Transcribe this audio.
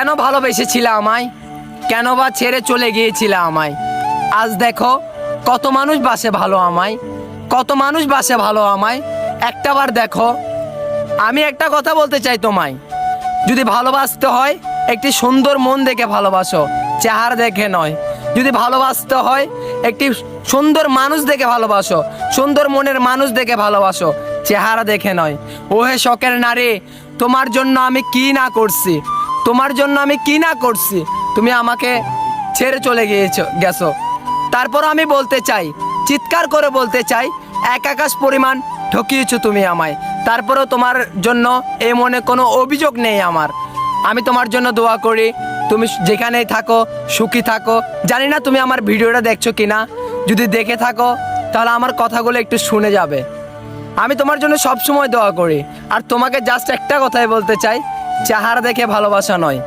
কেন ভালোবেসেছিলে আমায়, কেন বা ছেড়ে চলে গিয়েছিলে আমায়। আজ দেখো কত মানুষ বাসে ভালো আমায়, কত মানুষ বাসে ভালো আমায়। একটাবার দেখো। আমি একটা কথা বলতে চাই তোমায়, যদি ভালোবাসতে হয় একটি সুন্দর মন দেখে ভালোবাসো, চেহারা দেখে নয়। যদি ভালোবাসতে হয় একটি সুন্দর মানুষ দেখে ভালোবাসো, সুন্দর মনের মানুষ দেখে ভালোবাসো, চেহারা দেখে নয়। ওহে শখের নারী, তোমার জন্য আমি কি না করছি, তোমার জন্য আমি কি না করছি। তুমি আমাকে ছেড়ে চলে গেছো। তারপর আমি বলতে চাই, চিৎকার করে বলতে চাই, এক আকাশ পরিমাণ ঠকিয়েছো তুমি আমায়। তারপরেও তোমার জন্য এই মনে কোনো অভিযোগ নেই আমার। আমি তোমার জন্য দোয়া করি, তুমি যেখানেই থাকো সুখী থাকো। জানি না তুমি আমার ভিডিওটা দেখছো কিনা, যদি দেখে থাকো তাহলে আমার কথাগুলো একটু শুনে যাবে। আমি তোমার জন্য সবসময় দোয়া করি। আর তোমাকে জাস্ট একটা কথাই বলতে চাই, চেহারা দেখে ভালোবাসা নয়।